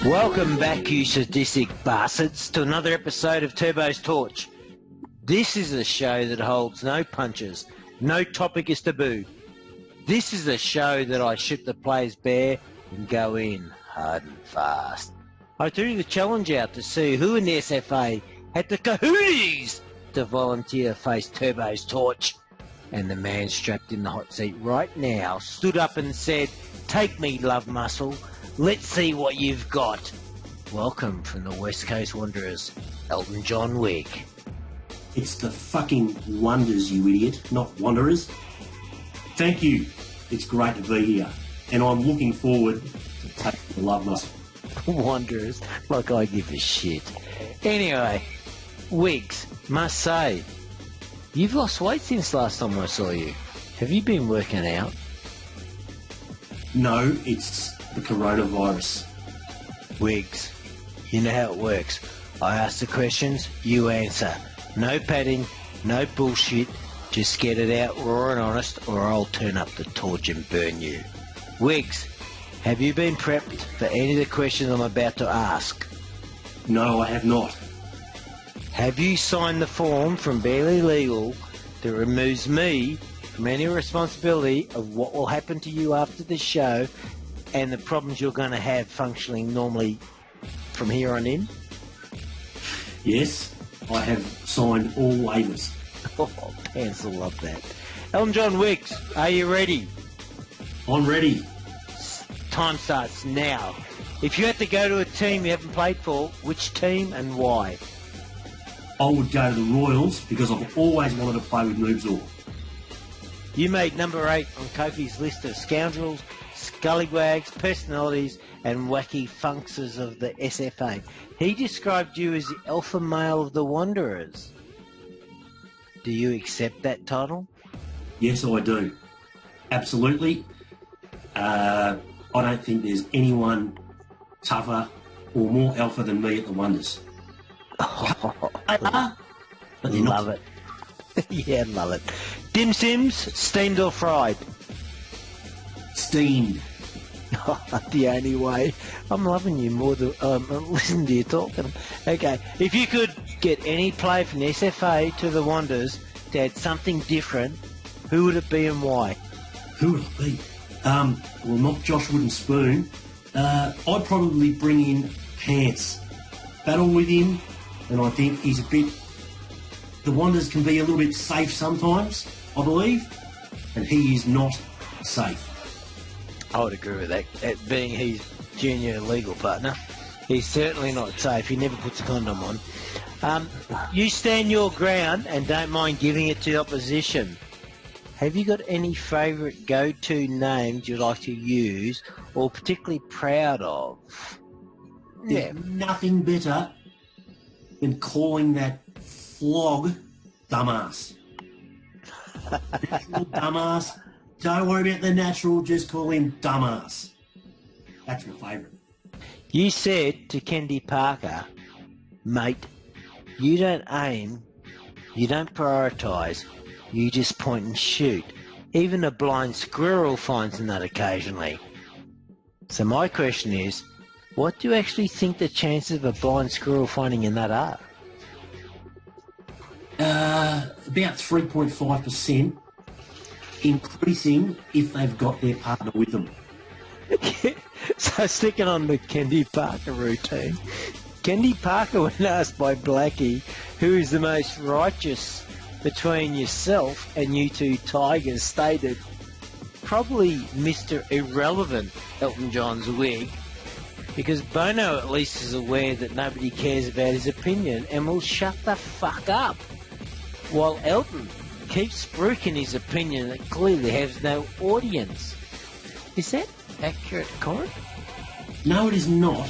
Welcome back, you sadistic bastards, to another episode of Turbo's Torch. This is a show that holds no punches, no topic is taboo. This is a show that I strip the players bare and go in hard and fast. I threw the challenge out to see who in the SFA had the kahooties to volunteer face Turbo's Torch. And the man strapped in the hot seat right now stood up and said, "Take me, love muscle. Let's see what you've got." Welcome from the West Coast Wanderers, Elton John Wick. It's the fucking Wonders, you idiot, not Wanderers. Thank you. It's great to be here. And I'm looking forward to taking the love muscle. Wanderers, like I give a shit. Anyway, Wiggs, must say, you've lost weight since last time I saw you. Have you been working out? No, it's the coronavirus. Wiggs, you know how it works. I ask the questions, you answer. No padding, no bullshit. Just get it out raw and honest, or I'll turn up the torch and burn you. Wiggs, have you been prepped for any of the questions I'm about to ask? No, I have not. Have you signed the form from Barely Legal that removes me from any responsibility of what will happen to you after the show and the problems you're going to have functioning normally from here on in? Yes, I have signed all waivers. Oh, pants will love that. Elton John Wicks, are you ready? I'm ready. Time starts now. If you had to go to a team you haven't played for, which team and why? I would go to the Royals because I've always wanted to play with Noobsor. You made number 8 on Kofi's list of scoundrels, scallywags, personalities and wacky funksters of the SFA. He described you as the alpha male of the Wanderers. Do you accept that title? Yes, I do. Absolutely. I don't think there's anyone tougher or more alpha than me at the Wonders. But love it. Yeah, love it. Dim Sims, steamed or fried? Steamed. The only way. I'm loving you more than listening to you talking. Okay, if you could get any player from the SFA to the Wanderers to add something different, who would it be and why? Who would it be? Well, not Josh Wooden Spoon. I'd probably bring in Pants. Battle with him, and I think he's a bit... The Wanderers can be a little bit safe sometimes, I believe, and he is not safe. I would agree with that. Being his junior legal partner, he's certainly not safe. He never puts a condom on. You stand your ground and don't mind giving it to the opposition. Have you got any favourite go-to names you'd like to use or particularly proud of? There's nothing better than calling that flog dumbass. Natural dumbass. Don't worry about the natural, just call him dumbass. That's my favourite. You said to Kendi Parker, mate, you don't aim, you don't prioritise, you just point and shoot. Even a blind squirrel finds a nut occasionally. So my question is, what do you actually think the chances of a blind squirrel finding a nut are? About 3.5%, increasing if they've got their partner with them. So sticking on the Kendi Parker routine, Kendi Parker, when asked by Blackie who is the most righteous between yourself and you two tigers, stated, probably Mr. Irrelevant, Elton John's wig, because Bono at least is aware that nobody cares about his opinion and will shut the fuck up, while Elton keeps spruiking his opinion that clearly has no audience. Is that accurate comment? No, it is not.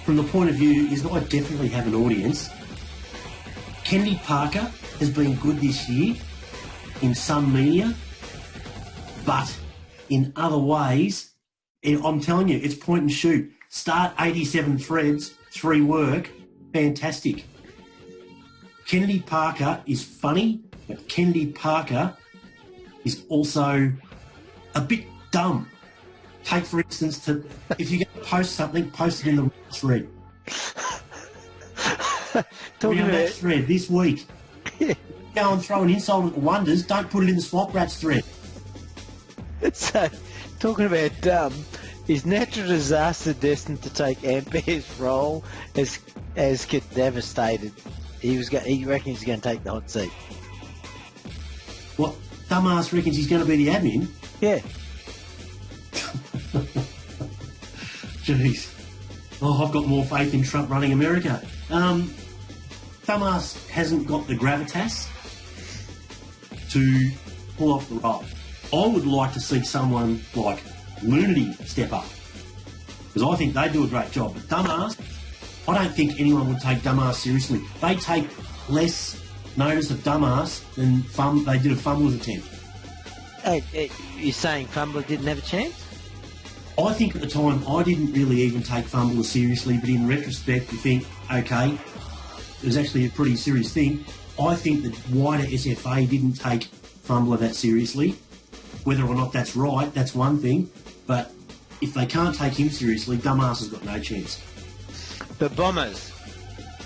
From the point of view is that I definitely have an audience. Kendi Parker has been good this year in some media, but in other ways, I'm telling you, it's point and shoot. Start 87 threads, 3 work, fantastic. Kendi Parker is funny, but Kendi Parker is also a bit dumb. Take, for instance, if you're going to post something, post it in the right thread. That thread this week. Go and throw an insult at the Wonders, don't put it in the Swamp Rats thread. So, talking about dumb, is natural disaster destined to take Ampere's role as devastated? He reckons he's going to take the hot seat. What? Dumbass reckons he's going to be the admin? Yeah. Jeez. Oh, I've got more faith in Trump running America. Dumbass hasn't got the gravitas to pull off the role. I would like to see someone like Lunity step up, because I think they do a great job. But Dumbass, I don't think anyone would take Dumbass seriously. They take less notice of Dumbass than they did a Fumbles attempt. You're saying Fumbler didn't have a chance? I think at the time I didn't really even take Fumbler seriously, but in retrospect you think, okay, it was actually a pretty serious thing. I think the wider SFA didn't take Fumbler that seriously. Whether or not that's right, that's one thing. But if they can't take him seriously, Dumbass has got no chance. The Bombers,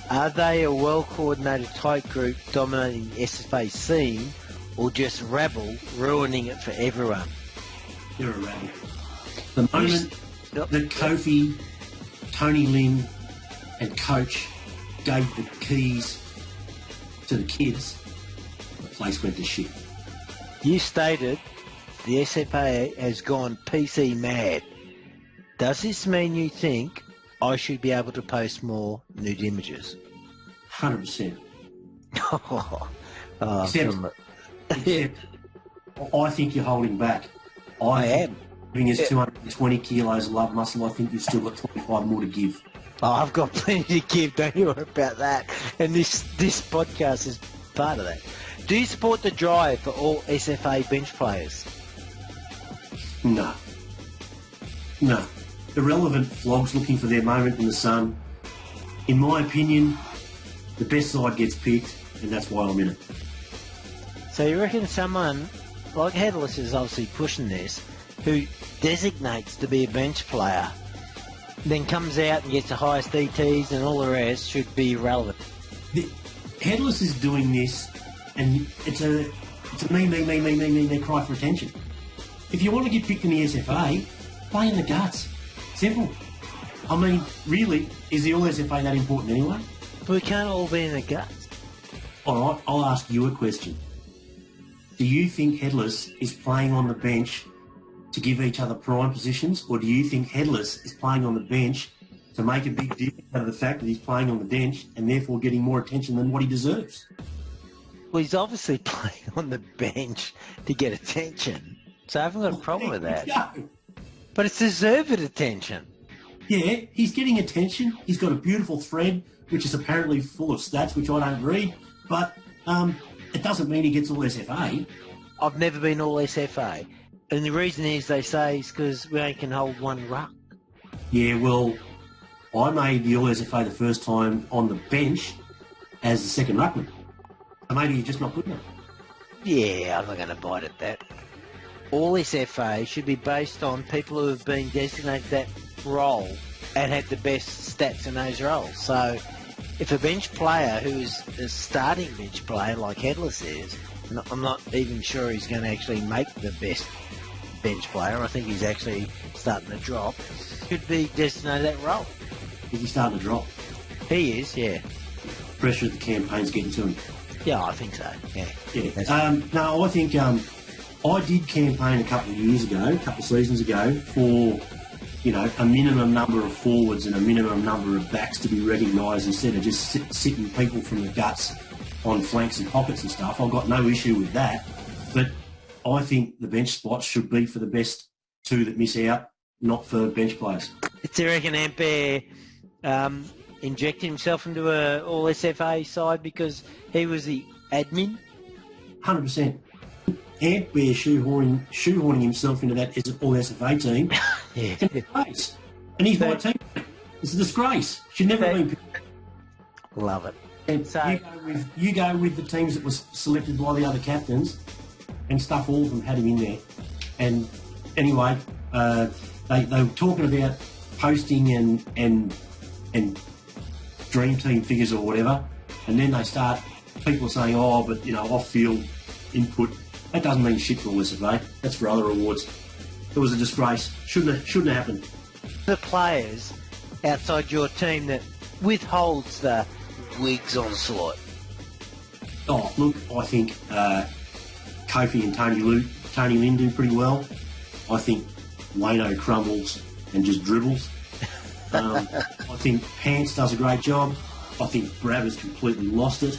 are they a well-coordinated tight group dominating the SFA scene, or just rabble ruining it for everyone? They're a rabble. The moment that Kofi, Tony Lynn and Coach gave the keys to the kids, the place went to shit. You stated the SFA has gone PC mad. Does this mean you think I should be able to post more nude images? 100%. Except, I think you're holding back. I am. Giving us 220 kilos of love muscle, I think you've still got 25 more to give. Oh, I've got plenty to give, don't you worry about that. And this podcast is part of that. Do you support the drive for all SFA bench players? No. Irrelevant flogs looking for their moment in the sun. In my opinion, the best side gets picked, and that's why I'm in it. So you reckon someone like Headless is obviously pushing this, who designates to be a bench player, then comes out and gets the highest DTs and all the rest, should be irrelevant? Headless is doing this, and it's a me cry for attention. If you want to get picked in the SFA, play in the guts. Simple. I mean, really, is the All SFA that important anyway? But we can't all be in the guts. All right, I'll ask you a question. Do you think Headless is playing on the bench to give each other prime positions, or do you think Headless is playing on the bench to make a big deal out of the fact that he's playing on the bench and therefore getting more attention than what he deserves? Well, he's obviously playing on the bench to get attention, so I haven't got a problem with that. But it's deserved attention. Yeah, he's getting attention. He's got a beautiful thread, which is apparently full of stats, which I don't read, but it doesn't mean he gets all SFA. I've never been all SFA. And the reason is, they say, is because we only can hold one ruck. Yeah, well, I made the All SFA the first time on the bench as the second ruckman. So maybe you're just not good enough. Yeah, I'm not going to bite at that. All SFA should be based on people who have been designated that role and had the best stats in those roles. So if a bench player who is a starting bench player like Headless is, and I'm not even sure he's going to actually make the best bench player, I think he's actually starting to drop, could be designated that role. Is he starting to drop? He is, yeah. Pressure of the campaign's getting to him. Yeah, I think so, yeah. No, I think I did campaign a couple of years ago, a couple of seasons ago, for, you know, a minimum number of forwards and a minimum number of backs to be recognised instead of just sitting people from the guts on flanks and pockets and stuff. I've got no issue with that, but I think the bench spots should be for the best two that miss out, not for bench players. Do you reckon Ampere injected himself into a All SFA side because he was the admin? 100%. Ampere shoehorning himself into that All SFA team. Yeah. It's a disgrace. And he's my team. It's a disgrace. Should never have been picked. Love it. And so, you go with the teams that was selected by the other captains, and stuff all of them had him in there. And anyway, They were talking about posting and dream team figures or whatever, and then they start, people are saying, oh, but, you know, off-field input. That doesn't mean shit for SFA. That's for other awards. It was a disgrace. Shouldn't have happened. The players outside your team that withholds the Wigs onslaught. Oh, look, I think Kofi and Tony Lynn do pretty well. I think Wayno crumbles and just dribbles. I think Pants does a great job. I think Brabber's completely lost it.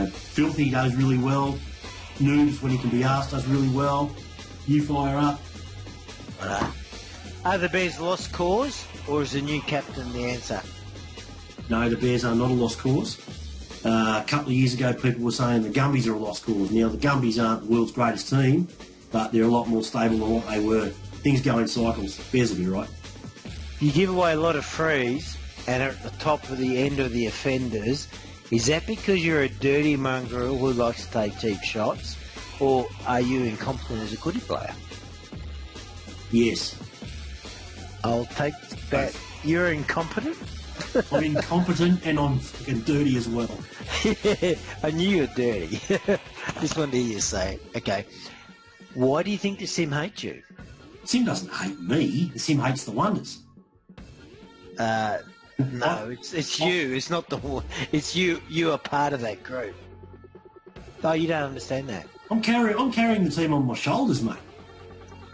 Filthy does really well. Noobs, when he can be asked, does really well. You fire up. Are the Bears lost cause, or is the new captain the answer? No, the Bears are not a lost cause. A couple of years ago, people were saying the Gumbies are a lost cause. Now, the Gumbies aren't the world's greatest team, but they're a lot more stable than what they were. Things go in cycles. Bears will be right. You give away a lot of frees and are at the top of the end of the offenders. Is that because you're a dirty mongrel who likes to take cheap shots, or are you incompetent as a goodie player? Yes. I'll take that. You're incompetent? I'm incompetent and I'm fucking dirty as well. Yeah, I knew you were dirty. Just wanted to hear you say it. Okay. Why do you think the Sim hates you? Sim doesn't hate me. The Sim hates the Wonders. No, it's you. It's not the one. It's you. You are part of that group. Oh, you don't understand that. I'm carrying the team on my shoulders, mate.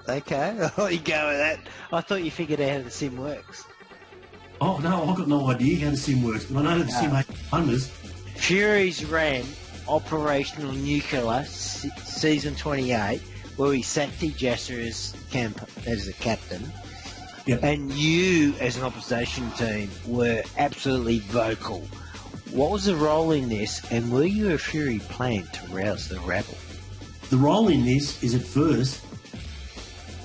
Okay. Oh, you go with that. I thought you figured out how the Sim works. Oh, no, I've got no idea how the Sim works, but I know that the Sim hates the Wonders. Furies ran Operational Nuclear Season 28, where he sacked Jasser as a captain. Yep. And you, as an opposition team, were absolutely vocal. What was the role in this, and were you a Fury plan to rouse the rabble? The role in this is, at first,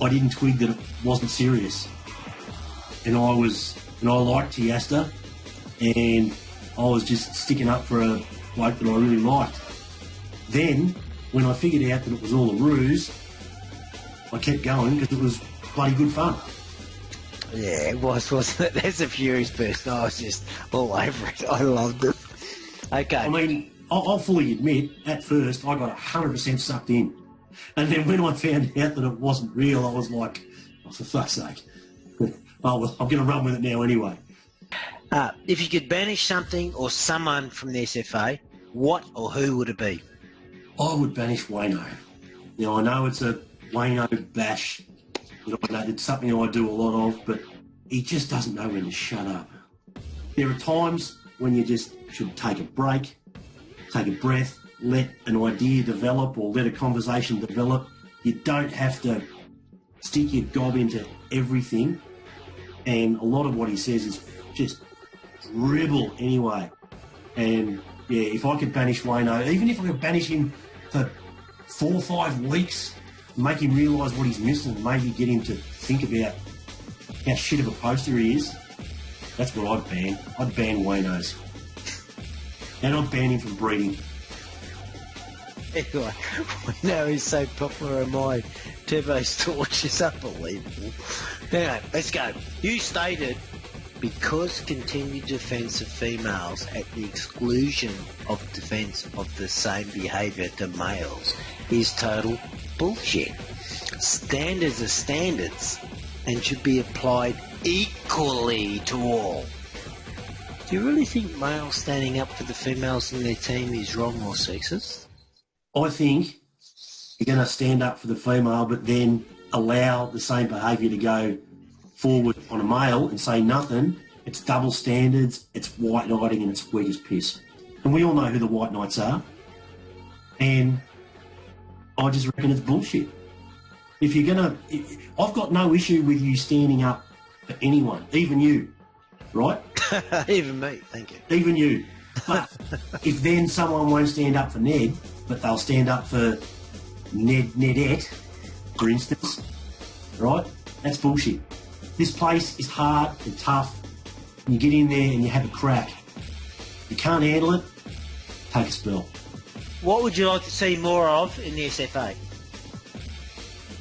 I didn't twig that it wasn't serious. And I liked Tiasta, and I was just sticking up for a bloke that I really liked. Then, when I figured out that it was all a ruse, I kept going because it was bloody good fun. Yeah, it was, wasn't it? As a Furies person, I was just all over it. I loved it. Okay. I mean, I'll fully admit, at first, I got 100% sucked in. And then when I found out that it wasn't real, I was like, oh, for fuck's sake. Oh, well, I'm going to run with it now anyway. If you could banish something or someone from the SFA, what or who would it be? I would banish Wayno. You know, I know it's a Wayno bash. You know, it's something I do a lot of, but he just doesn't know when to shut up. There are times when you just should take a break, take a breath, let an idea develop or let a conversation develop. You don't have to stick your gob into everything. And a lot of what he says is just dribble anyway. And yeah, if I could banish Wayno, even if I could banish him for 4 or 5 weeks, make him realise what he's missing, maybe get him to think about how shit of a poster he is, that's what I'd ban. I'd ban Wayno's. And I'd ban him from breeding. Anyway, Wayno is so popular in my Turbo's Torch, it's unbelievable. Anyway, let's go. You stated, because continued defence of females at the exclusion of defence of the same behaviour to males is total bullshit. Standards are standards and should be applied equally to all. Do you really think males standing up for the females in their team is wrong or sexist? I think you're going to stand up for the female but then allow the same behaviour to go forward on a male and say nothing. It's double standards, it's white knighting, and it's weak as piss. And we all know who the white knights are. And I just reckon it's bullshit. If you're going to... I've got no issue with you standing up for anyone, even you, right? Even me, thank you. Even you. But if then someone won't stand up for Ned, but they'll stand up for Nedette, for instance, right? That's bullshit. This place is hard and tough. And you get in there and you have a crack. If you can't handle it, take a spell. What would you like to see more of in the SFA?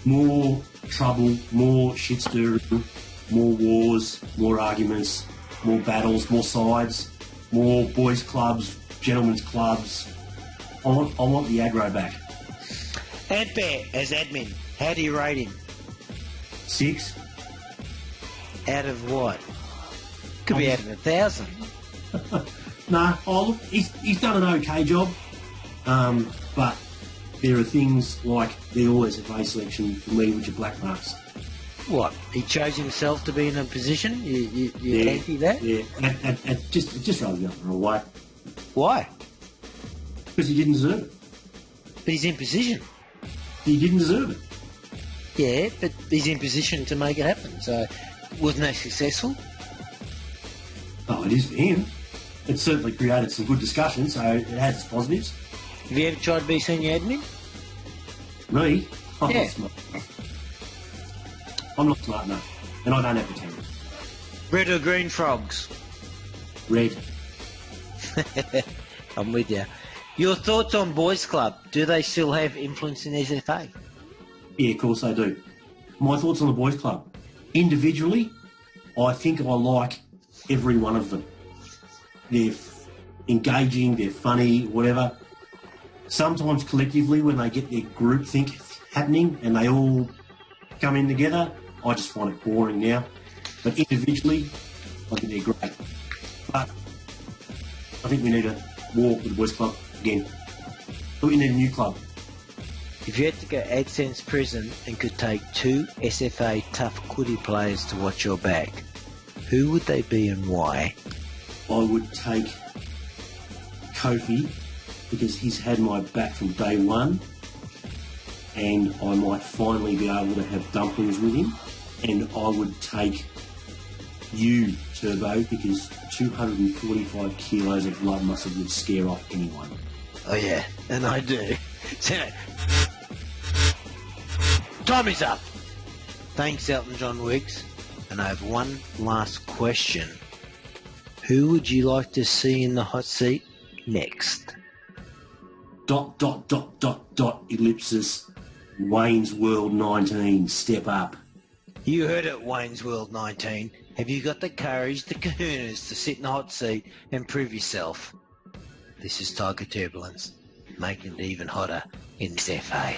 More trouble, more shit stirring, more wars, more arguments, more battles, more sides, more boys' clubs, gentlemen's clubs. I want the aggro back. Ep4 as admin, how do you rate him? 6. Out of what? Could be out of 1,000. No, look, he's done an okay job, but there are things like the all-SFA selection for me which are black marks. What? He chose himself to be in a position? You anti that? Yeah, and just rather go the wrong way. Why? Because he didn't deserve it. But he's in position. He didn't deserve it. Yeah, but he's in position to make it happen. So, wasn't that successful? Oh, it is for him. It certainly created some good discussion, so it has its positives. Have you ever tried to be senior admin? Me? I'm Yeah. not smart enough. I'm not smart enough, and I don't have the talent. Red or green frogs? Red. I'm with you. Your thoughts on Boys Club? Do they still have influence in SFA? Yeah, of course they do. My thoughts on the boys' club. Individually, I think I like every one of them. They're engaging, they're funny, whatever. Sometimes collectively, when they get their group think happening and they all come in together, I just find it boring now. But individually, I think they're great. But I think we need to walk with the boys' club again. But we need a new club. If you had to go AdSense prison and could take 2 SFA tough quiddy players to watch your back, who would they be and why? I would take Kofi because he's had my back from day one, and I might finally be able to have dumplings with him. And I would take you, Turbo, because 245 kilos of blood muscle would scare off anyone. Oh yeah, and I do. So, time is up. Thanks, Elton John Wiggs. And I have one last question. Who would you like to see in the hot seat next? ... ellipsis. Wayne's World 19. Step up. You heard it, Wayne's World 19. Have you got the courage, the kahunas to sit in the hot seat and prove yourself? This is Tiger Turbulence, making it even hotter in this FA.